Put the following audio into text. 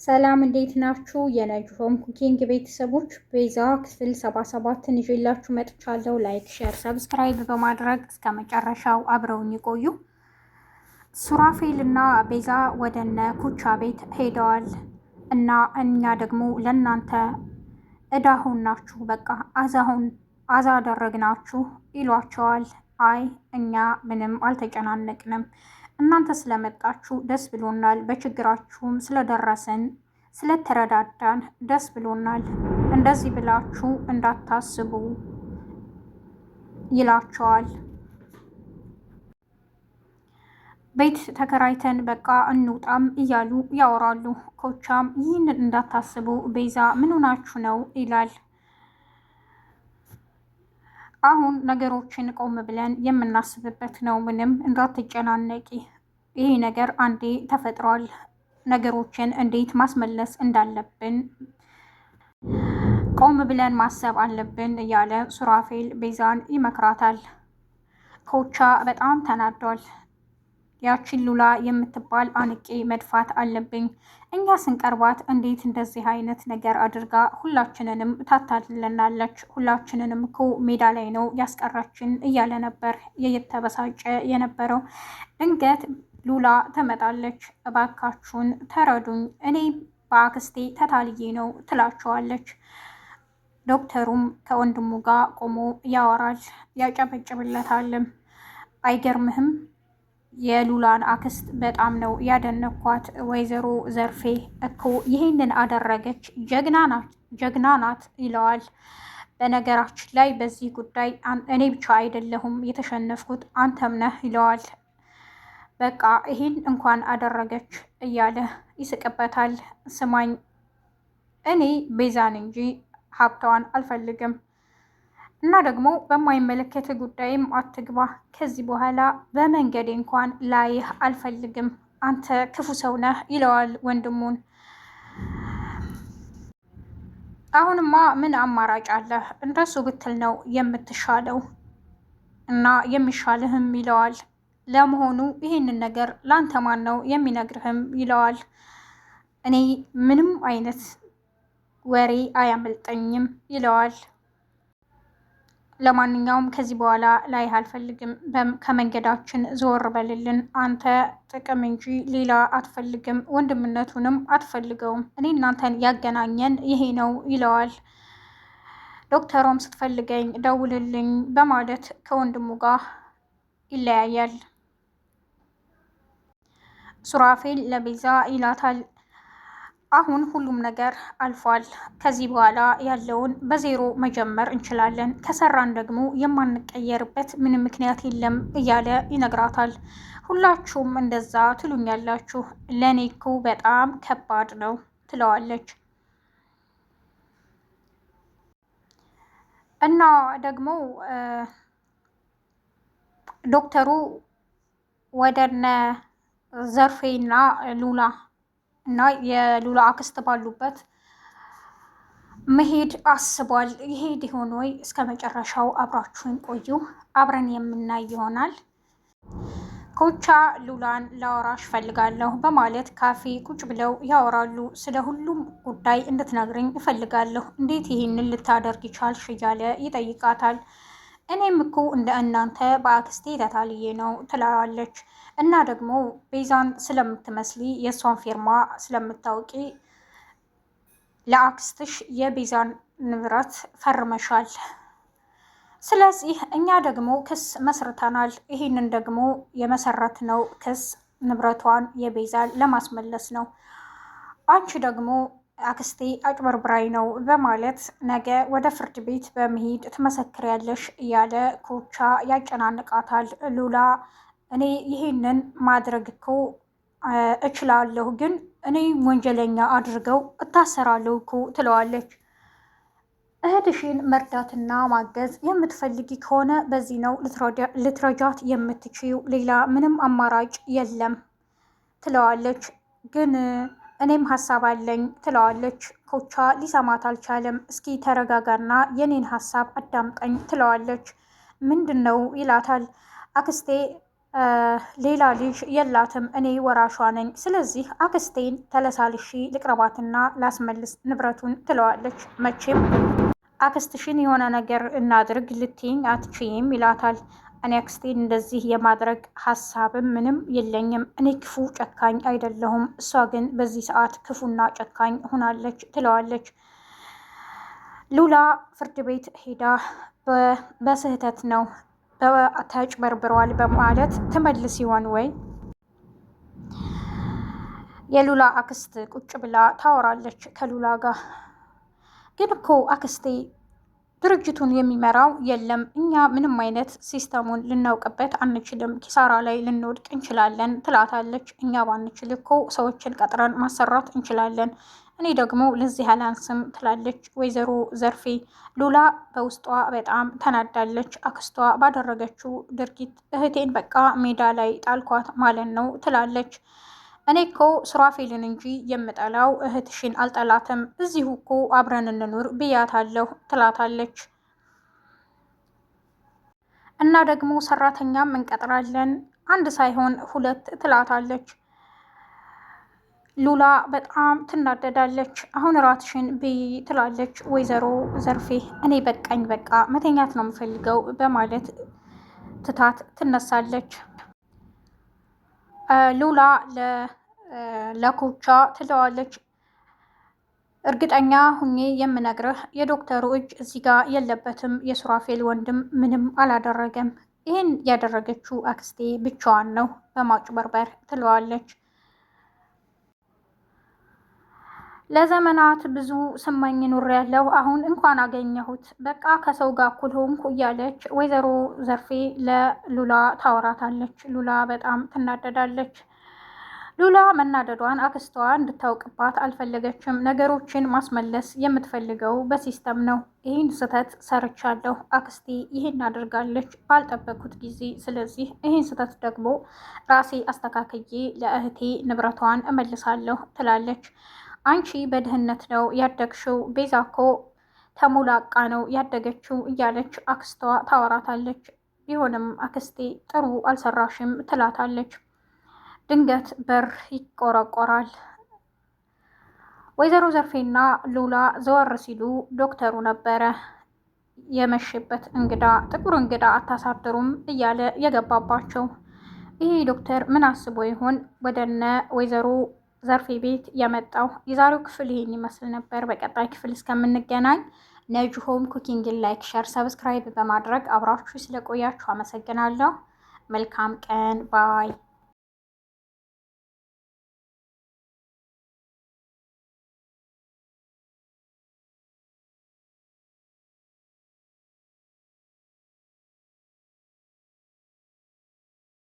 ሰላም እንዴት ናችሁ? የነጅሆም ኩኪንግ ቤተሰቦች ቤዛ ክፍል 77ን ይዤላችሁ መጥቻለሁ። ላይክ፣ ሼር፣ ሰብስክራይብ በማድረግ እስከ መጨረሻው አብረውኝ ይቆዩ። ሱራፌል እና ቤዛ ወደነ ኩቻ ቤት ሄደዋል እና እኛ ደግሞ ለናንተ እዳሁን ናችሁ፣ በቃ አዛ አደረግናችሁ ይሏቸዋል። አይ እኛ ምንም አልተጨናነቅንም፣ እናንተ ስለመጣችሁ ደስ ብሎናል፣ በችግራችሁም ስለደረሰን ስለተረዳዳን ደስ ብሎናል፣ እንደዚህ ብላችሁ እንዳታስቡ ይላቸዋል። ቤት ተከራይተን በቃ እንውጣም እያሉ ያወራሉ። ኮቻም ይህንን እንዳታስቡ ቤዛ ምን ሆናችሁ ነው ይላል። አሁን ነገሮችን ቆም ብለን የምናስብበት ነው። ምንም እንዳትጨናነቂ፣ ይሄ ነገር አንዴ ተፈጥሯል። ነገሮችን እንዴት ማስመለስ እንዳለብን ቆም ብለን ማሰብ አለብን እያለ ሱራፌል ቤዛን ይመክራታል። ኮቻ በጣም ተናዷል። ያቺን ሉላ የምትባል አንቄ መድፋት አለብኝ። እኛ ስንቀርባት እንዴት እንደዚህ አይነት ነገር አድርጋ ሁላችንንም ታታልለናለች? ሁላችንንም እኮ ሜዳ ላይ ነው ያስቀራችን እያለ ነበር የተበሳጨ የነበረው። ድንገት ሉላ ትመጣለች። እባካችሁን ተረዱኝ፣ እኔ በአክስቴ ተታልዬ ነው ትላቸዋለች። ዶክተሩም ከወንድሙ ጋር ቆሞ ያወራል፣ ያጨበጭብለታልም። አይገርምህም? የሉላን አክስት በጣም ነው ያደነኳት። ወይዘሮ ዘርፌ እኮ ይህንን አደረገች፣ ጀግና ናት ይለዋል። በነገራችን ላይ በዚህ ጉዳይ እኔ ብቻ አይደለሁም የተሸነፍኩት አንተም ነህ ይለዋል። በቃ ይህን እንኳን አደረገች እያለ ይስቅበታል። ስማኝ፣ እኔ ቤዛን እንጂ ሀብቷን አልፈልግም እና ደግሞ በማይመለከት ጉዳይም አትግባ። ከዚህ በኋላ በመንገዴ እንኳን ላይህ አልፈልግም። አንተ ክፉ ሰው ነህ ይለዋል ወንድሙን። አሁንማ ምን አማራጭ አለህ? እንደሱ ብትል ነው የምትሻለው እና የሚሻልህም ይለዋል። ለመሆኑ ይህንን ነገር ላንተ ማን ነው የሚነግርህም ይለዋል። እኔ ምንም አይነት ወሬ አያመልጠኝም ይለዋል። ለማንኛውም ከዚህ በኋላ ላይ አልፈልግም፣ ከመንገዳችን ዞር በልልን። አንተ ጥቅም እንጂ ሌላ አትፈልግም፣ ወንድምነቱንም አትፈልገውም። እኔ እናንተን ያገናኘን ይሄ ነው ይለዋል። ዶክተሯም ስትፈልገኝ ደውልልኝ በማለት ከወንድሙ ጋር ይለያያል። ሱራፌል ለቤዛ ይላታል፣ አሁን ሁሉም ነገር አልፏል። ከዚህ በኋላ ያለውን በዜሮ መጀመር እንችላለን። ከሰራን ደግሞ የማንቀየርበት ምንም ምክንያት የለም እያለ ይነግራታል። ሁላችሁም እንደዛ ትሉኛላችሁ፣ ለእኔ እኮ በጣም ከባድ ነው ትለዋለች። እና ደግሞ ዶክተሩ ወደነ ዘርፌና ሉላ እና የሉላ አክስት ባሉበት መሄድ አስቧል። ይሄድ ይሆን ወይ? እስከ መጨረሻው አብራችሁን ቆዩ፣ አብረን የምናይ ይሆናል። ኮቻ ሉላን ላወራሽ ፈልጋለሁ በማለት ካፌ ቁጭ ብለው ያወራሉ። ስለ ሁሉም ጉዳይ እንድትነግረኝ እፈልጋለሁ፣ እንዴት ይህንን ልታደርግ ይቻልሽ እያለ ይጠይቃታል። እኔም እኮ እንደ እናንተ በአክስቴ ተታልዬ ነው ትላለች። እና ደግሞ ቤዛን ስለምትመስሊ የእሷን ፊርማ ስለምታውቂ ለአክስትሽ የቤዛን ንብረት ፈርመሻል። ስለዚህ እኛ ደግሞ ክስ መስርተናል። ይህንን ደግሞ የመሰረትነው ክስ ንብረቷን የቤዛን ለማስመለስ ነው። አንቺ ደግሞ አክስቴ አጭበርብራይ ነው በማለት ነገ ወደ ፍርድ ቤት በመሄድ ትመሰክሪያለሽ እያለ ኮቻ ያጨናንቃታል። ሉላ እኔ ይሄንን ማድረግ እኮ እችላለሁ፣ ግን እኔ ወንጀለኛ አድርገው እታሰራለሁ እኮ ትለዋለች። እህትሽን መርዳትና ማገዝ የምትፈልጊ ከሆነ በዚህ ነው ልትረጃት የምትችይው፣ ሌላ ምንም አማራጭ የለም ትለዋለች። ግን እኔም ሀሳብ አለኝ ትለዋለች። ኮቻ ሊሰማት አልቻለም። እስኪ ተረጋጋና የኔን ሀሳብ አዳምጠኝ ትለዋለች። ምንድን ነው ይላታል። አክስቴ ሌላ ልጅ የላትም፣ እኔ ወራሿ ነኝ። ስለዚህ አክስቴን ተለሳልሺ ልቅረባትና ላስመልስ ንብረቱን ትለዋለች። መቼም አክስትሽን የሆነ ነገር እናድርግ ልትይኝ አትችይም ይላታል። እኔ አክስቴን እንደዚህ የማድረግ ሀሳብም ምንም የለኝም። እኔ ክፉ ጨካኝ አይደለሁም። እሷ ግን በዚህ ሰዓት ክፉና ጨካኝ ሆናለች ትለዋለች። ሉላ ፍርድ ቤት ሄዳ በስህተት ነው ተጭበርብሯል በማለት ትመልስ ይሆን ወይ? የሉላ አክስት ቁጭ ብላ ታወራለች ከሉላ ጋር። ግን እኮ አክስቴ ድርጅቱን የሚመራው የለም፣ እኛ ምንም አይነት ሲስተሙን ልናውቅበት አንችልም፣ ኪሳራ ላይ ልንወድቅ እንችላለን ትላታለች። እኛ ባንችል እኮ ሰዎችን ቀጥረን ማሰራት እንችላለን፣ እኔ ደግሞ ለዚህ አላንስም ትላለች ወይዘሮ ዘርፌ። ሉላ በውስጧ በጣም ተናዳለች። አክስቷ ባደረገችው ድርጊት እህቴን በቃ ሜዳ ላይ ጣልኳት ማለት ነው ትላለች። እኔ እኮ ሱራፌልን እንጂ የምጠላው እህትሽን አልጠላትም፣ እዚሁ እኮ አብረን እንኑር ብያታለሁ ትላታለች። እና ደግሞ ሰራተኛም እንቀጥራለን አንድ ሳይሆን ሁለት ትላታለች። ሉላ በጣም ትናደዳለች። አሁን ራትሽን ብይ ትላለች ወይዘሮ ዘርፌ። እኔ በቃኝ፣ በቃ መተኛት ነው የምፈልገው በማለት ትታት ትነሳለች። ሉላ ለኮቻ ትለዋለች፣ እርግጠኛ ሁኜ የምነግርህ የዶክተሩ እጅ እዚህ ጋር የለበትም። የሱራፌል ወንድም ምንም አላደረገም። ይህን ያደረገችው አክስቴ ብቻዋን ነው በማጭበርበር ትለዋለች። ለዘመናት ብዙ ስመኝ ኑሬያለሁ፣ አሁን እንኳን አገኘሁት፣ በቃ ከሰው ጋር እኩል ሆንኩ እያለች ወይዘሮ ዘርፌ ለሉላ ታወራታለች። ሉላ በጣም ትናደዳለች። ሉላ መናደዷን አክስቷ እንድታውቅባት አልፈለገችም። ነገሮችን ማስመለስ የምትፈልገው በሲስተም ነው። ይህን ስህተት ሰርቻለሁ፣ አክስቴ ይህን አድርጋለች ባልጠበኩት ጊዜ፣ ስለዚህ ይህን ስህተት ደግሞ ራሴ አስተካክዬ ለእህቴ ንብረቷን እመልሳለሁ ትላለች። አንቺ በድህነት ነው ያደግሽው፣ ቤዛ እኮ ተሞላቃ ነው ያደገችው እያለች አክስቷ ታወራታለች። ቢሆንም አክስቴ ጥሩ አልሰራሽም ትላታለች። ድንገት በር ይቆረቆራል። ወይዘሮ ዘርፌና ሉላ ዘወር ሲሉ ዶክተሩ ነበረ። የመሸበት እንግዳ ጥቁር እንግዳ አታሳድሩም እያለ የገባባቸው። ይህ ዶክተር ምን አስቦ ይሆን ወደነ ወይዘሮ ዘርፌ ቤት የመጣው? የዛሬው ክፍል ይሄን ይመስል ነበር። በቀጣይ ክፍል እስከምንገናኝ ነጁ ሆም ኩኪንግን ላይክ፣ ሸር፣ ሰብስክራይብ በማድረግ አብራችሁ ስለቆያችሁ አመሰግናለሁ። መልካም ቀን ባይ